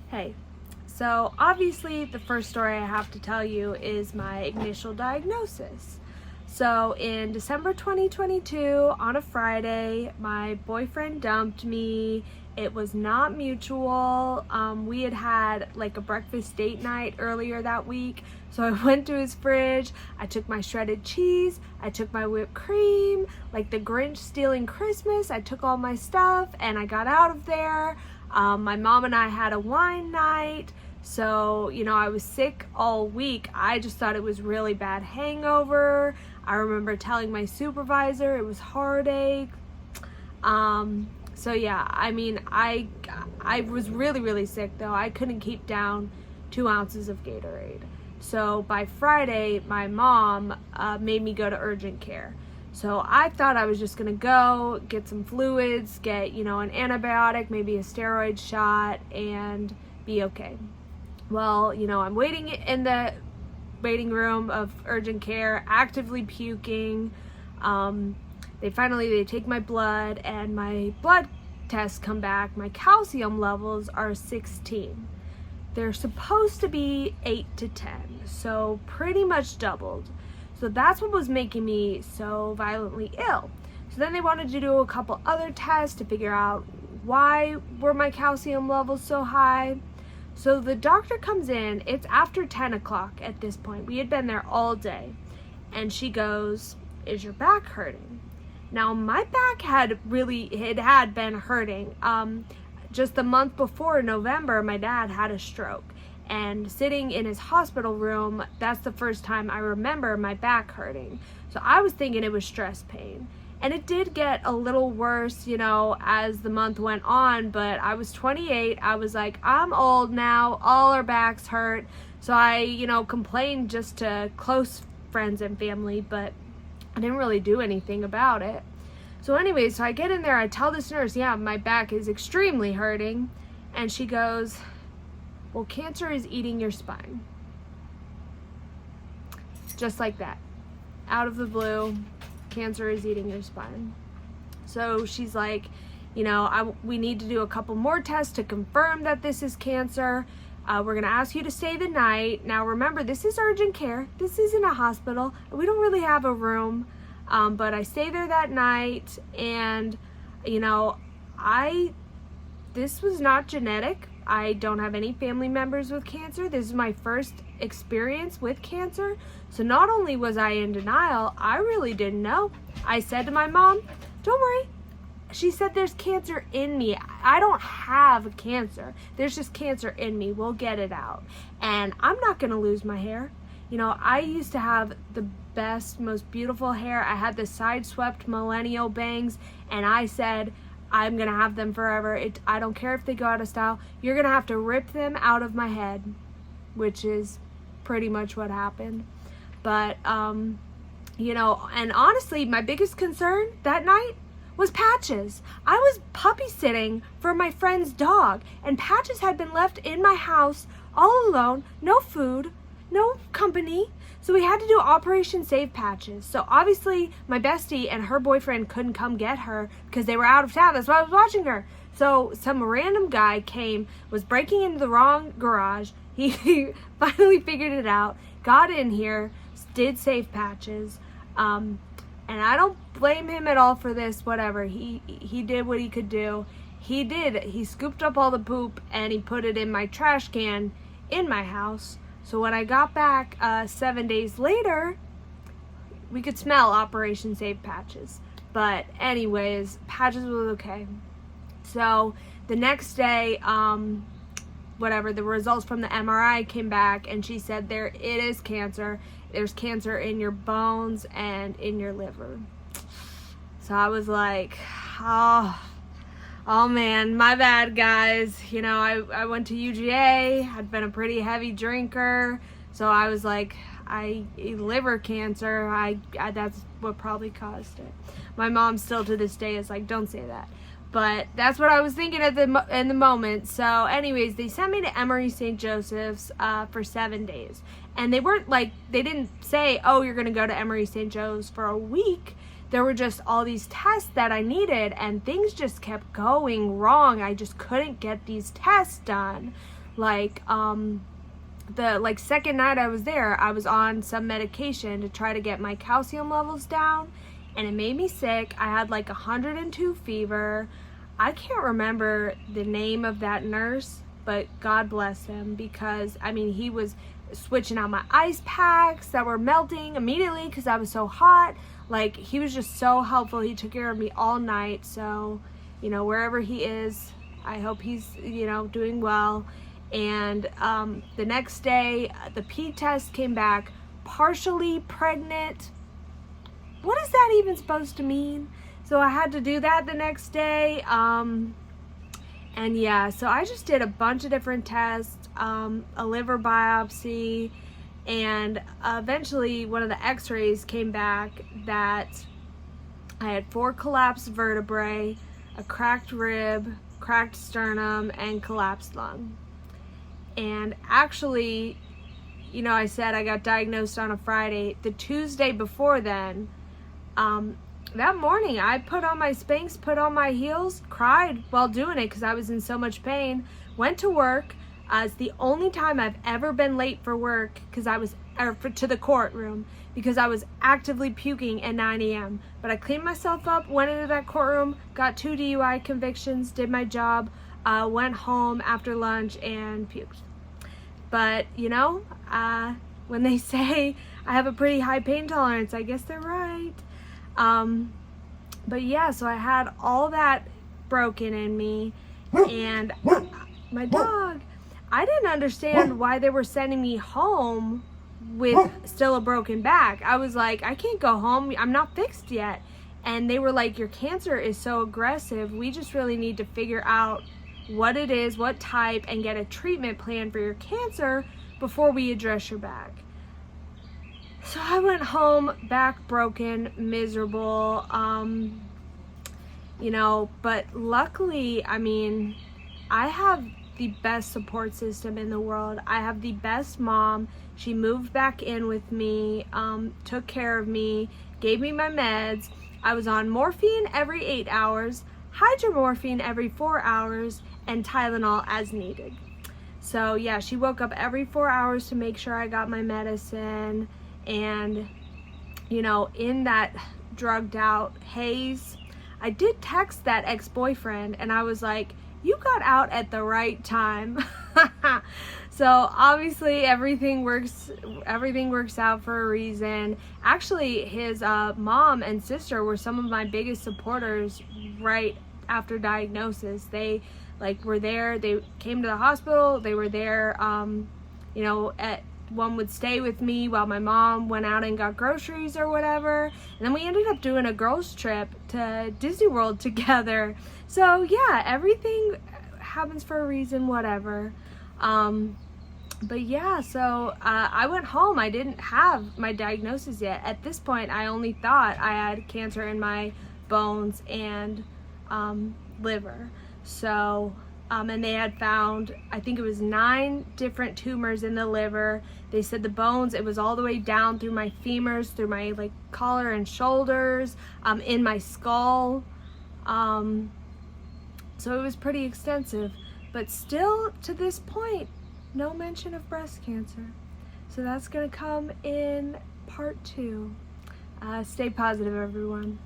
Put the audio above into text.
Hey, so obviously the first story I have to tell you is my initial diagnosis. So in December 2022, on a Friday, my boyfriend dumped me. It was not mutual. We had had like a breakfast date night earlier that week. So I went to his fridge, I took my shredded cheese, I took my whipped cream, like the Grinch stealing Christmas. I took all my stuff and I got out of there. My mom and I had a wine night. So, I was sick all week. I just thought it was really bad hangover. I remember telling my supervisor it was heartache. So yeah, I was really, really sick though. I couldn't keep down 2 ounces of Gatorade. So by Friday, my mom made me go to urgent care. So I thought I was just gonna go get some fluids, get, an antibiotic, maybe a steroid shot, and be okay. Well, I'm waiting in the waiting room of urgent care, actively puking. They take my blood, and my blood tests come back. My calcium levels are 16. They're supposed to be 8 to 10, so pretty much doubled. So that's what was making me so violently ill. So then they wanted to do a couple other tests to figure out why were my calcium levels so high. So the doctor comes in, it's after 10 o'clock at this point. We had been there all day. And she goes, "Is your back hurting?" Now my back had been hurting. Just the month before, November, my dad had a stroke. And sitting in his hospital room, that's the first time I remember my back hurting. So I was thinking it was stress pain. And it did get a little worse, as the month went on, but I was 28. I was like, I'm old now, all our backs hurt. So I, complained just to close friends and family, but I didn't really do anything about it. So anyway, so I get in there, I tell this nurse, yeah, my back is extremely hurting. And she goes, "Well, cancer is eating your spine." Just like that. Out of the blue, cancer is eating your spine. So she's like, we need to do a couple more tests to confirm that this is cancer. We're going to ask you to stay the night. Now remember, this is urgent care. This isn't a hospital. We don't really have a room. But I stay there that night, and, this was not genetic. I don't have any family members with cancer. This is my first experience with cancer. So not only was I in denial, I really didn't know. I said to my mom, "Don't worry." She said, "There's cancer in me. I don't have cancer. There's just cancer in me. We'll get it out. And I'm not going to lose my hair." I used to have the best, most beautiful hair. I had the side-swept millennial bangs, and I said, I'm going to have them forever. I don't care if they go out of style. You're going to have to rip them out of my head, which is pretty much what happened. But, and honestly, my biggest concern that night was Patches. I was puppy sitting for my friend's dog, and Patches had been left in my house all alone, no food, no company. So we had to do Operation Save Patches. So obviously my bestie and her boyfriend couldn't come get her because they were out of town. That's why I was watching her. So some random guy was breaking into the wrong garage. He finally figured it out, got in here, did save Patches. And I don't blame him at all for this, whatever. He did what he could do. He scooped up all the poop and he put it in my trash can in my house. So when I got back 7 days later, we could smell Operation Save Patches. But anyways, Patches was okay. So the next day, the results from the MRI came back, and she said it is cancer. There's cancer in your bones and in your liver. So I was like, oh man, my bad, guys. I went to UGA, had been a pretty heavy drinker, so I was like, liver cancer, that's what probably caused it. My mom still to this day is like, don't say that. But that's what I was thinking in the moment. So anyways, they sent me to Emory St. Joseph's for 7 days. And they didn't say, oh, you're going to go to Emory St. Joe's for a week. There were just all these tests that I needed, and things just kept going wrong. I just couldn't get these tests done. Like, the second night I was there, I was on some medication to try to get my calcium levels down, and it made me sick. I had like 102 fever. I can't remember the name of that nurse, but God bless him, because I mean, he was switching out my ice packs that were melting immediately because I was so hot. Like, he was just so helpful. He took care of me all night. So, you know, wherever he is, I hope he's, you know, doing well. And the next day, the pee test came back partially pregnant. What is that even supposed to mean? So I had to do that the next day. And yeah, so I just did a bunch of different tests, a liver biopsy, and eventually one of the x-rays came back that I had 4 collapsed vertebrae, a cracked rib, cracked sternum, and collapsed lung. And actually, you know, I said I got diagnosed on a Friday. The Tuesday before then, that morning I put on my Spanx, put on my heels, cried while doing it because I was in so much pain, went to work. It's the only time I've ever been late for work to the courtroom, because I was actively puking at 9 a.m. But I cleaned myself up, went into that courtroom, got 2 DUI convictions, did my job, went home after lunch and puked. But, you know, when they say I have a pretty high pain tolerance, I guess they're right. But yeah, so I had all that broken in me, and my dog, I didn't understand why they were sending me home with still a broken back. I was like, I can't go home, I'm not fixed yet. And they were like, your cancer is so aggressive, we just really need to figure out what it is, what type, and get a treatment plan for your cancer before we address your back. So I went home, back broken, miserable, you know, but luckily, I mean, I have the best support system in the world. I have the best mom. She moved back in with me, took care of me, gave me my meds. I was on morphine every 8 hours, hydromorphine every 4 hours, and Tylenol as needed. So yeah, she woke up every 4 hours to make sure I got my medicine. And, you know, in that drugged out haze, I did text that ex-boyfriend, and I was like, you got out at the right time. So obviously everything works out for a reason. Actually, his mom and sister were some of my biggest supporters right after diagnosis. They were there, they came to the hospital, they were there, you know, one would stay with me while my mom went out and got groceries or whatever. And then we ended up doing a girls trip to Disney World together. So yeah, everything happens for a reason, whatever. But yeah, so I went home. I didn't have my diagnosis yet. At this point, I only thought I had cancer in my bones and liver. So, and they had found, I think it was 9 different tumors in the liver. They said the bones, it was all the way down through my femurs, through my like collar and shoulders, in my skull. So it was pretty extensive, but still to this point, no mention of breast cancer. So that's gonna come in part 2. Stay positive, everyone.